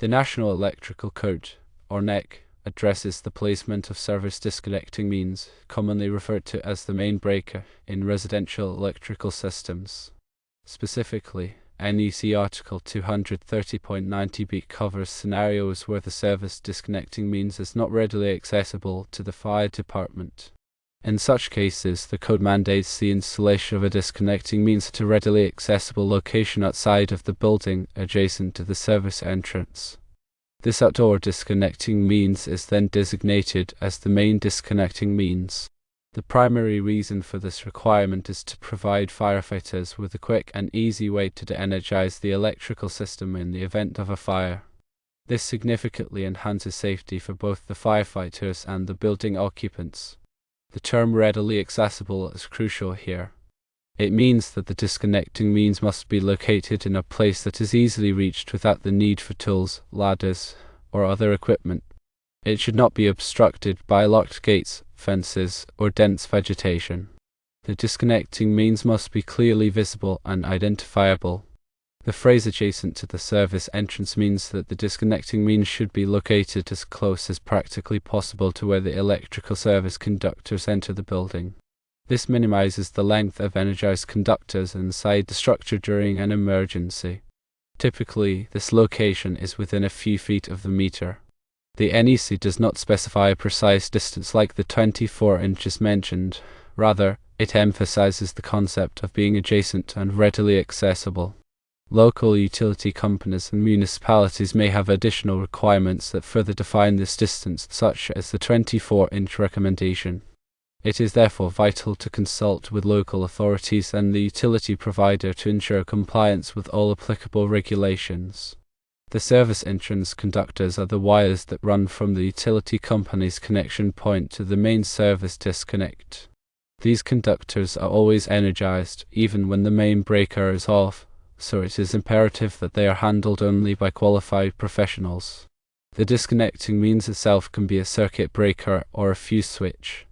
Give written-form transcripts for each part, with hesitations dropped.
The National Electrical Code, or NEC, addresses the placement of service disconnecting means, commonly referred to as the main breaker, in residential electrical systems. Specifically, NEC Article 230.90b covers scenarios where the service disconnecting means is not readily accessible to the fire department. In such cases, the code mandates the installation of a disconnecting means at a readily accessible location outside of the building, adjacent to the service entrance. This outdoor disconnecting means is then designated as the main disconnecting means. The primary reason for this requirement is to provide firefighters with a quick and easy way to de-energize the electrical system in the event of a fire. This significantly enhances safety for both the firefighters and the building occupants. The term readily accessible is crucial here. It means that the disconnecting means must be located in a place that is easily reached without the need for tools, ladders, or other equipment. It should not be obstructed by locked gates, fences, or dense vegetation. The disconnecting means must be clearly visible and identifiable. The phrase adjacent to the service entrance means that the disconnecting means should be located as close as practically possible to where the electrical service conductors enter the building. This minimizes the length of energized conductors inside the structure during an emergency. Typically, this location is within a few feet of the meter. The NEC does not specify a precise distance like the 24 inches mentioned. Rather, it emphasizes the concept of being adjacent and readily accessible. Local utility companies and municipalities may have additional requirements that further define this distance, such as the 24-inch recommendation. It is therefore vital to consult with local authorities and the utility provider to ensure compliance with all applicable regulations. The service entrance conductors are the wires that run from the utility company's connection point to the main service disconnect. These conductors are always energized, even when the main breaker is off, so it is imperative that they are handled only by qualified professionals. The disconnecting means itself can be a circuit breaker or a fuse switch.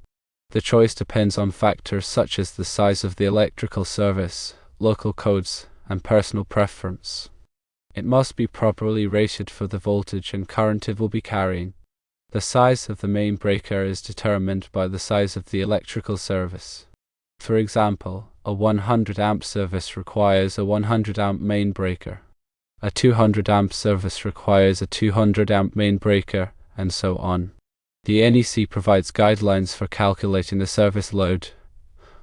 The choice depends on factors such as the size of the electrical service, local codes, and personal preference. It must be properly rated for the voltage and current it will be carrying. The size of the main breaker is determined by the size of the electrical service. For example, a 100 amp service requires a 100 amp main breaker. A 200 amp service requires a 200 amp main breaker, and so on. The NEC provides guidelines for calculating the service load,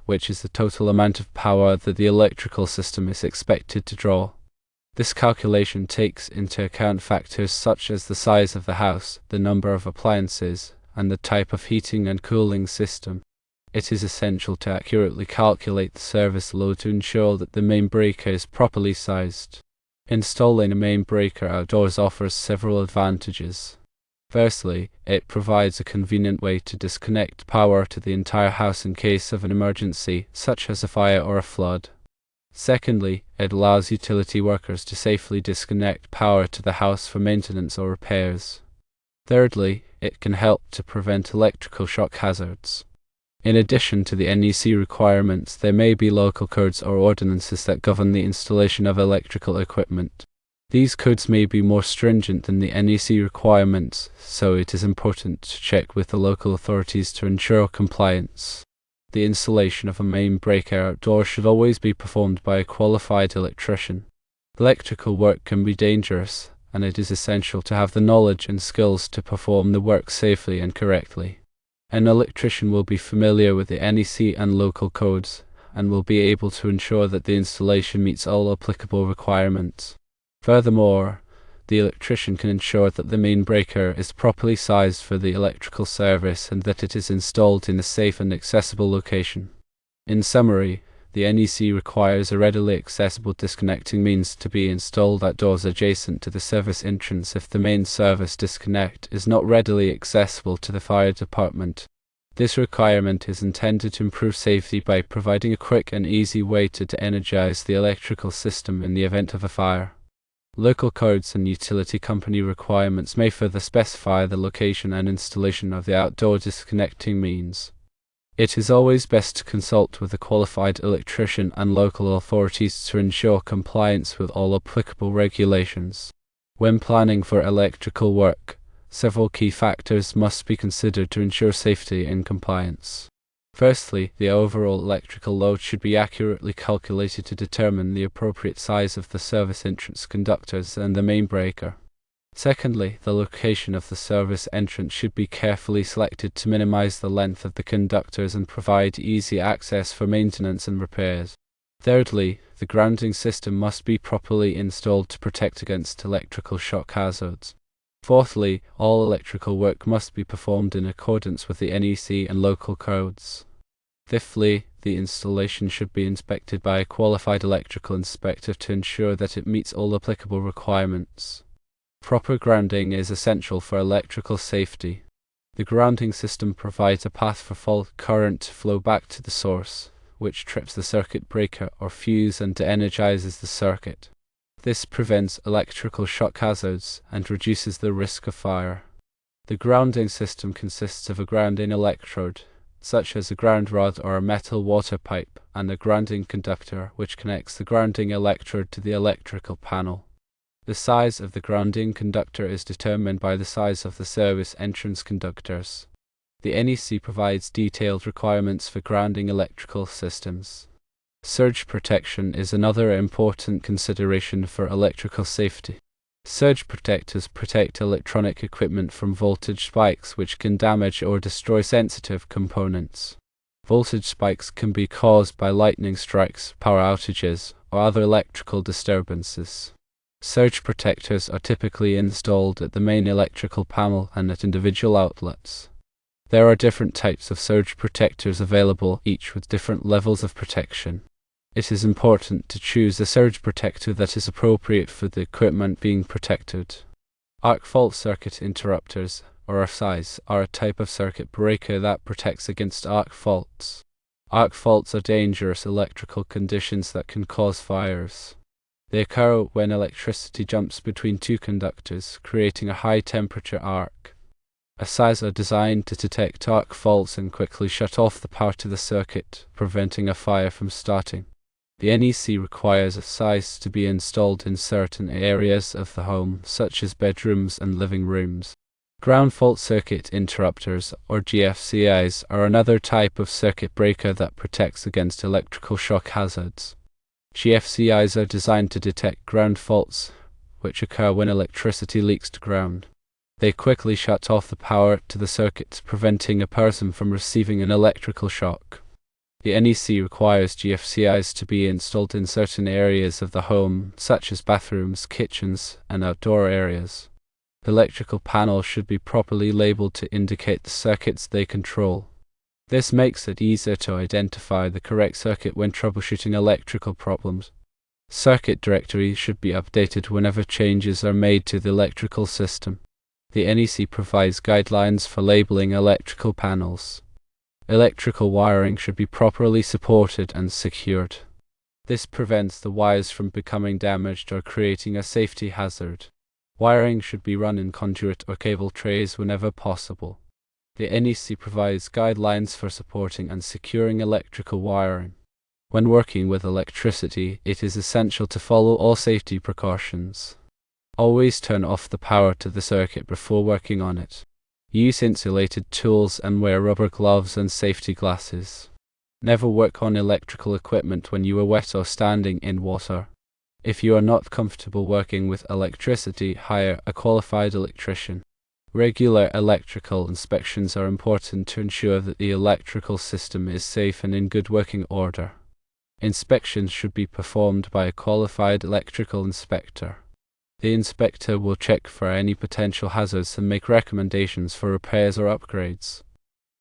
which is the total amount of power that the electrical system is expected to draw. This calculation takes into account factors such as the size of the house, the number of appliances, and the type of heating and cooling system. It is essential to accurately calculate the service load to ensure that the main breaker is properly sized. Installing a main breaker outdoors offers several advantages. Firstly, it provides a convenient way to disconnect power to the entire house in case of an emergency, such as a fire or a flood. Secondly, it allows utility workers to safely disconnect power to the house for maintenance or repairs. Thirdly, it can help to prevent electrical shock hazards. In addition to the NEC requirements, there may be local codes or ordinances that govern the installation of electrical equipment. These codes may be more stringent than the NEC requirements, so it is important to check with the local authorities to ensure compliance. The installation of a main breaker outdoors should always be performed by a qualified electrician. Electrical work can be dangerous, and it is essential to have the knowledge and skills to perform the work safely and correctly. An electrician will be familiar with the NEC and local codes, and will be able to ensure that the installation meets all applicable requirements. Furthermore, the electrician can ensure that the main breaker is properly sized for the electrical service and that it is installed in a safe and accessible location. In summary, the NEC requires a readily accessible disconnecting means to be installed outdoors adjacent to the service entrance if the main service disconnect is not readily accessible to the fire department. This requirement is intended to improve safety by providing a quick and easy way to de-energize the electrical system in the event of a fire. Local codes and utility company requirements may further specify the location and installation of the outdoor disconnecting means. It is always best to consult with a qualified electrician and local authorities to ensure compliance with all applicable regulations. When planning for electrical work, several key factors must be considered to ensure safety and compliance. Firstly, the overall electrical load should be accurately calculated to determine the appropriate size of the service entrance conductors and the main breaker. Secondly, the location of the service entrance should be carefully selected to minimize the length of the conductors and provide easy access for maintenance and repairs. Thirdly, the grounding system must be properly installed to protect against electrical shock hazards. Fourthly, all electrical work must be performed in accordance with the NEC and local codes. Fifthly, the installation should be inspected by a qualified electrical inspector to ensure that it meets all applicable requirements. Proper grounding is essential for electrical safety. The grounding system provides a path for fault current to flow back to the source, which trips the circuit breaker or fuse and de-energizes the circuit. This prevents electrical shock hazards and reduces the risk of fire. The grounding system consists of a grounding electrode, such as a ground rod or a metal water pipe, and a grounding conductor which connects the grounding electrode to the electrical panel. The size of the grounding conductor is determined by the size of the service entrance conductors. The NEC provides detailed requirements for grounding electrical systems. Surge protection is another important consideration for electrical safety. Surge protectors protect electronic equipment from voltage spikes which can damage or destroy sensitive components. Voltage spikes can be caused by lightning strikes, power outages, or other electrical disturbances. Surge protectors are typically installed at the main electrical panel and at individual outlets. There are different types of surge protectors available, each with different levels of protection. It is important to choose a surge protector that is appropriate for the equipment being protected. Arc fault circuit interrupters, or RFIs, are a type of circuit breaker that protects against arc faults. Arc faults are dangerous electrical conditions that can cause fires. They occur when electricity jumps between two conductors, creating a high-temperature arc. RFIs are designed to detect arc faults and quickly shut off the power to the circuit, preventing a fire from starting. The NEC requires RFIs to be installed in certain areas of the home, such as bedrooms and living rooms. Ground fault circuit interrupters, or GFCIs, are another type of circuit breaker that protects against electrical shock hazards. GFCIs are designed to detect ground faults, which occur when electricity leaks to ground. They quickly shut off the power to the circuit, preventing a person from receiving an electrical shock. The NEC requires GFCIs to be installed in certain areas of the home, such as bathrooms, kitchens, and outdoor areas. The electrical panel should be properly labeled to indicate the circuits they control. This makes it easier to identify the correct circuit when troubleshooting electrical problems. Circuit directories should be updated whenever changes are made to the electrical system. The NEC provides guidelines for labeling electrical panels. Electrical wiring should be properly supported and secured. This prevents the wires from becoming damaged or creating a safety hazard. Wiring should be run in conduit or cable trays whenever possible. The NEC provides guidelines for supporting and securing electrical wiring. When working with electricity, it is essential to follow all safety precautions. Always turn off the power to the circuit before working on it. Use insulated tools and wear rubber gloves and safety glasses. Never work on electrical equipment when you are wet or standing in water. If you are not comfortable working with electricity, hire a qualified electrician. Regular electrical inspections are important to ensure that the electrical system is safe and in good working order. Inspections should be performed by a qualified electrical inspector. The inspector will check for any potential hazards and make recommendations for repairs or upgrades.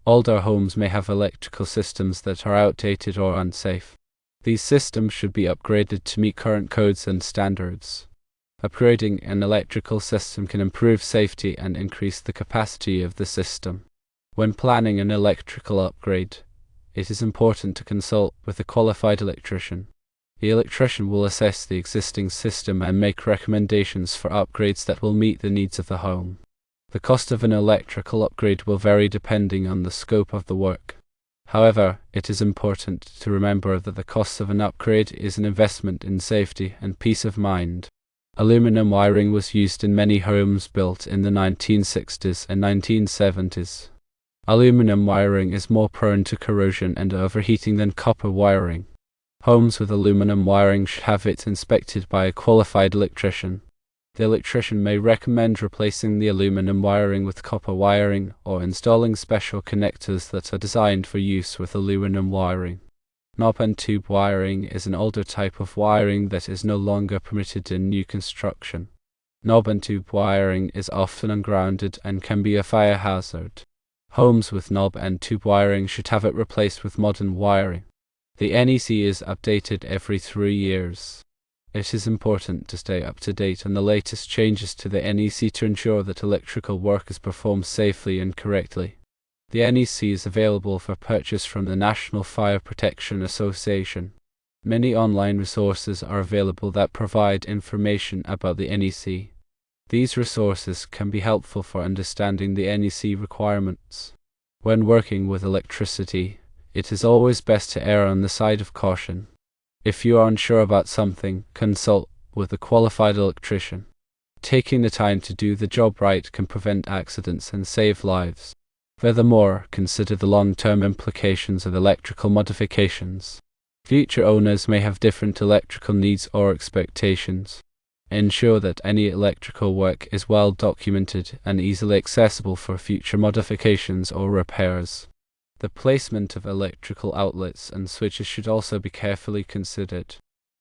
Older homes may have electrical systems that are outdated or unsafe. These systems should be upgraded to meet current codes and standards. Upgrading an electrical system can improve safety and increase the capacity of the system. When planning an electrical upgrade, it is important to consult with a qualified electrician. The electrician will assess the existing system and make recommendations for upgrades that will meet the needs of the home. The cost of an electrical upgrade will vary depending on the scope of the work. However, it is important to remember that the cost of an upgrade is an investment in safety and peace of mind. Aluminum wiring was used in many homes built in the 1960s and 1970s. Aluminum wiring is more prone to corrosion and overheating than copper wiring. Homes with aluminum wiring should have it inspected by a qualified electrician. The electrician may recommend replacing the aluminum wiring with copper wiring or installing special connectors that are designed for use with aluminum wiring. Knob and tube wiring is an older type of wiring that is no longer permitted in new construction. Knob and tube wiring is often ungrounded and can be a fire hazard. Homes with knob and tube wiring should have it replaced with modern wiring. The NEC is updated every 3 years. It is important to stay up to date on the latest changes to the NEC to ensure that electrical work is performed safely and correctly. The NEC is available for purchase from the National Fire Protection Association. Many online resources are available that provide information about the NEC. These resources can be helpful for understanding the NEC requirements. When working with electricity, it is always best to err on the side of caution. If you are unsure about something, consult with a qualified electrician. Taking the time to do the job right can prevent accidents and save lives. Furthermore, consider the long-term implications of electrical modifications. Future owners may have different electrical needs or expectations. Ensure that any electrical work is well documented and easily accessible for future modifications or repairs. The placement of electrical outlets and switches should also be carefully considered.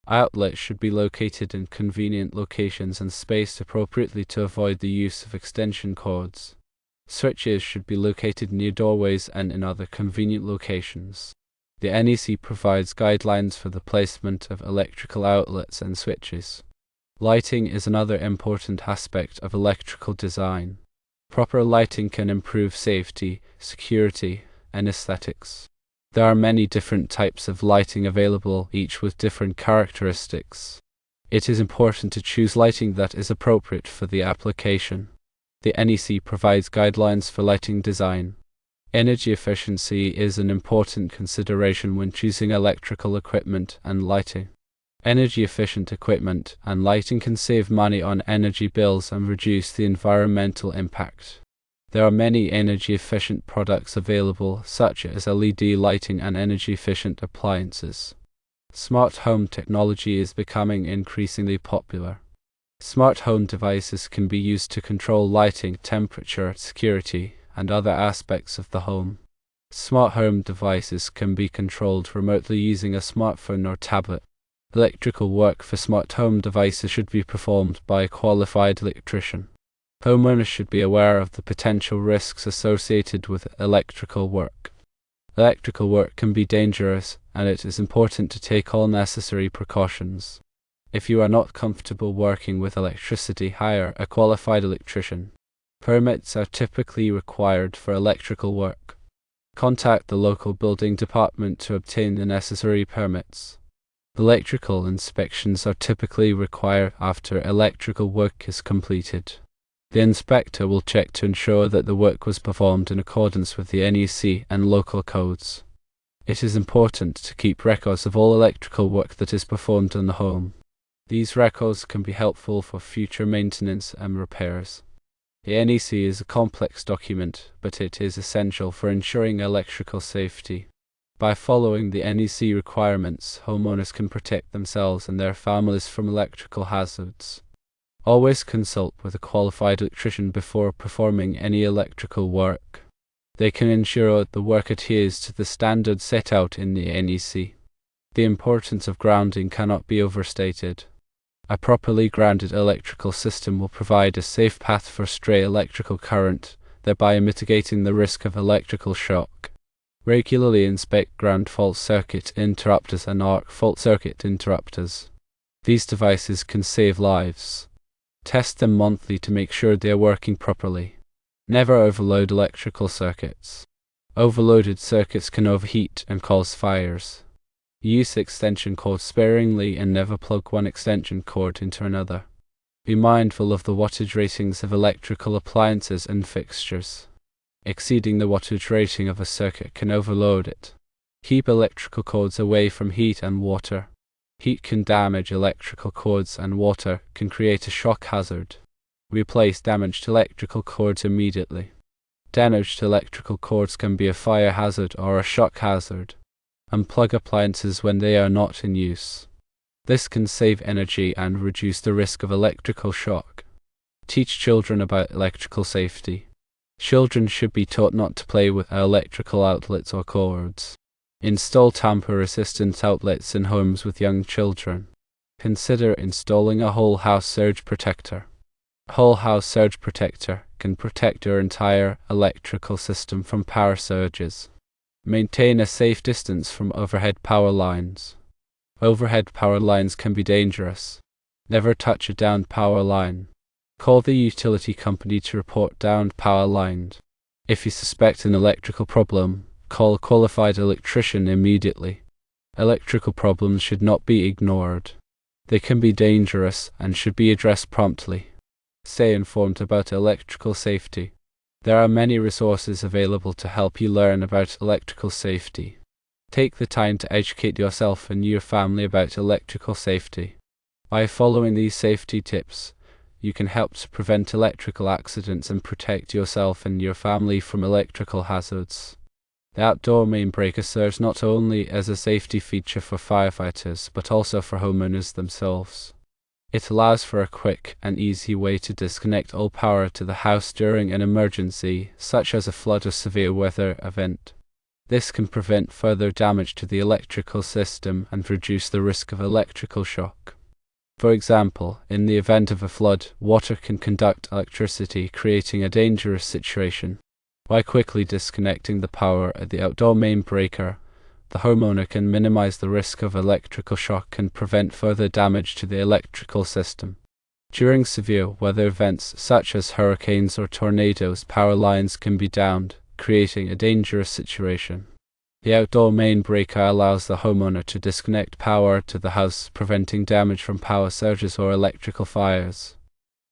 Outlets should be located in convenient locations and spaced appropriately to avoid the use of extension cords. Switches should be located near doorways and in other convenient locations. The NEC provides guidelines for the placement of electrical outlets and switches. Lighting is another important aspect of electrical design. Proper lighting can improve safety, security, and aesthetics. There are many different types of lighting available, each with different characteristics. It is important to choose lighting that is appropriate for the application. The NEC provides guidelines for lighting design. Energy efficiency is an important consideration when choosing electrical equipment and lighting. Energy-efficient equipment and lighting can save money on energy bills and reduce the environmental impact. There are many energy-efficient products available, such as LED lighting and energy-efficient appliances. Smart home technology is becoming increasingly popular. Smart home devices can be used to control lighting, temperature, security, and other aspects of the home. Smart home devices can be controlled remotely using a smartphone or tablet. Electrical work for smart home devices should be performed by a qualified electrician. Homeowners should be aware of the potential risks associated with electrical work. Electrical work can be dangerous, and it is important to take all necessary precautions. If you are not comfortable working with electricity, hire a qualified electrician. Permits are typically required for electrical work. Contact the local building department to obtain the necessary permits. Electrical inspections are typically required after electrical work is completed. The inspector will check to ensure that the work was performed in accordance with the NEC and local codes. It is important to keep records of all electrical work that is performed in the home. These records can be helpful for future maintenance and repairs. The NEC is a complex document, but it is essential for ensuring electrical safety. By following the NEC requirements, homeowners can protect themselves and their families from electrical hazards. Always consult with a qualified electrician before performing any electrical work. They can ensure the work adheres to the standards set out in the NEC. The importance of grounding cannot be overstated. A properly grounded electrical system will provide a safe path for stray electrical current, thereby mitigating the risk of electrical shock. Regularly inspect ground fault circuit interrupters and arc fault circuit interrupters. These devices can save lives. Test them monthly to make sure they are working properly. Never overload electrical circuits. Overloaded circuits can overheat and cause fires. Use extension cords sparingly and never plug one extension cord into another. Be mindful of the wattage ratings of electrical appliances and fixtures. Exceeding the wattage rating of a circuit can overload it. Keep electrical cords away from heat and water. Heat can damage electrical cords and water can create a shock hazard. Replace damaged electrical cords immediately. Damaged electrical cords can be a fire hazard or a shock hazard. Unplug appliances when they are not in use. This can save energy and reduce the risk of electrical shock. Teach children about electrical safety. Children should be taught not to play with electrical outlets or cords. Install tamper-resistant outlets in homes with young children. Consider installing a whole house surge protector. A whole house surge protector can protect your entire electrical system from power surges. Maintain a safe distance from overhead power lines. Overhead power lines can be dangerous. Never touch a downed power line. Call the utility company to report downed power line. If you suspect an electrical problem, call a qualified electrician immediately. Electrical problems should not be ignored. They can be dangerous and should be addressed promptly. Stay informed about electrical safety. There are many resources available to help you learn about electrical safety. Take the time to educate yourself and your family about electrical safety. By following these safety tips, you can help to prevent electrical accidents and protect yourself and your family from electrical hazards. The outdoor main breaker serves not only as a safety feature for firefighters, but also for homeowners themselves. It allows for a quick and easy way to disconnect all power to the house during an emergency, such as a flood or severe weather event. This can prevent further damage to the electrical system and reduce the risk of electrical shock. For example, in the event of a flood, water can conduct electricity, creating a dangerous situation. By quickly disconnecting the power at the outdoor main breaker, the homeowner can minimize the risk of electrical shock and prevent further damage to the electrical system. During severe weather events such as hurricanes or tornadoes, power lines can be downed, creating a dangerous situation. The outdoor main breaker allows the homeowner to disconnect power to the house, preventing damage from power surges or electrical fires.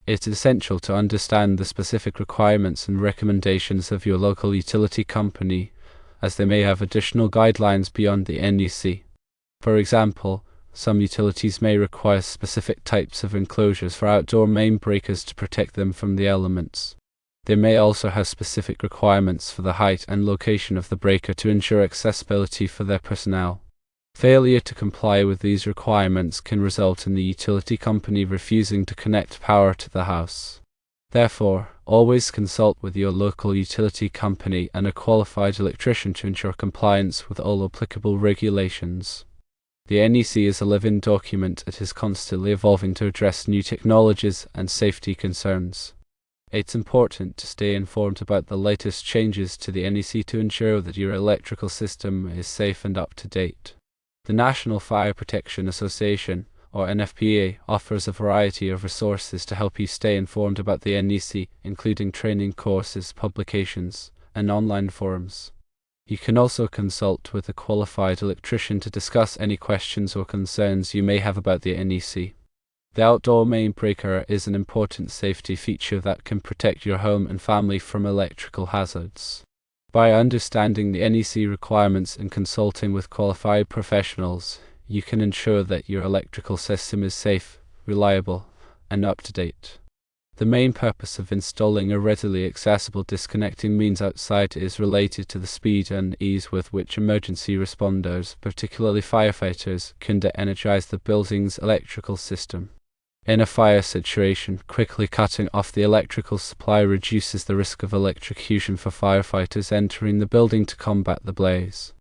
It is essential to understand the specific requirements and recommendations of your local utility company, as they may have additional guidelines beyond the NEC. For example, some utilities may require specific types of enclosures for outdoor main breakers to protect them from the elements. They may also have specific requirements for the height and location of the breaker to ensure accessibility for their personnel. Failure to comply with these requirements can result in the utility company refusing to connect power to the house. Therefore, always consult with your local utility company and a qualified electrician to ensure compliance with all applicable regulations. The NEC is a living document that is constantly evolving to address new technologies and safety concerns. It's important to stay informed about the latest changes to the NEC to ensure that your electrical system is safe and up to date. The National Fire Protection Association, or NFPA, offers a variety of resources to help you stay informed about the NEC, including training courses, publications, and online forums. You can also consult with a qualified electrician to discuss any questions or concerns you may have about the NEC. The outdoor main breaker is an important safety feature that can protect your home and family from electrical hazards. By understanding the NEC requirements and consulting with qualified professionals, you can ensure that your electrical system is safe, reliable, and up to date. The main purpose of installing a readily accessible disconnecting means outside is related to the speed and ease with which emergency responders, particularly firefighters, can de-energize the building's electrical system. In a fire situation, quickly cutting off the electrical supply reduces the risk of electrocution for firefighters entering the building to combat the blaze.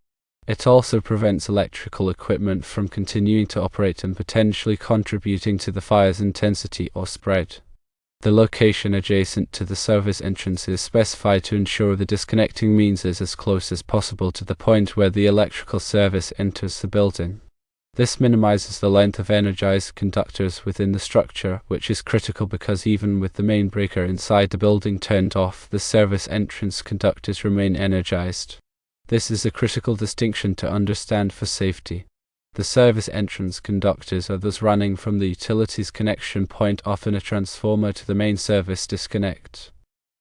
It also prevents electrical equipment from continuing to operate and potentially contributing to the fire's intensity or spread. The location adjacent to the service entrance is specified to ensure the disconnecting means is as close as possible to the point where the electrical service enters the building. This minimizes the length of energized conductors within the structure, which is critical because even with the main breaker inside the building turned off, the service entrance conductors remain energized. This is a critical distinction to understand for safety. The service entrance conductors are those running from the utility's connection point off in a transformer to the main service disconnect.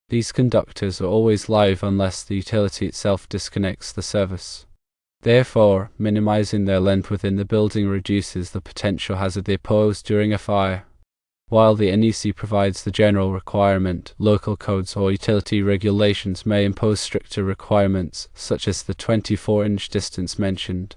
These conductors are always live unless the utility itself disconnects the service. Therefore, minimizing their length within the building reduces the potential hazard they pose during a fire. While the NEC provides the general requirement, local codes or utility regulations may impose stricter requirements, such as the 24-inch distance mentioned.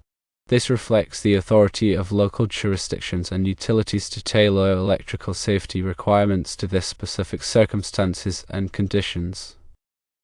This reflects the authority of local jurisdictions and utilities to tailor electrical safety requirements to their specific circumstances and conditions.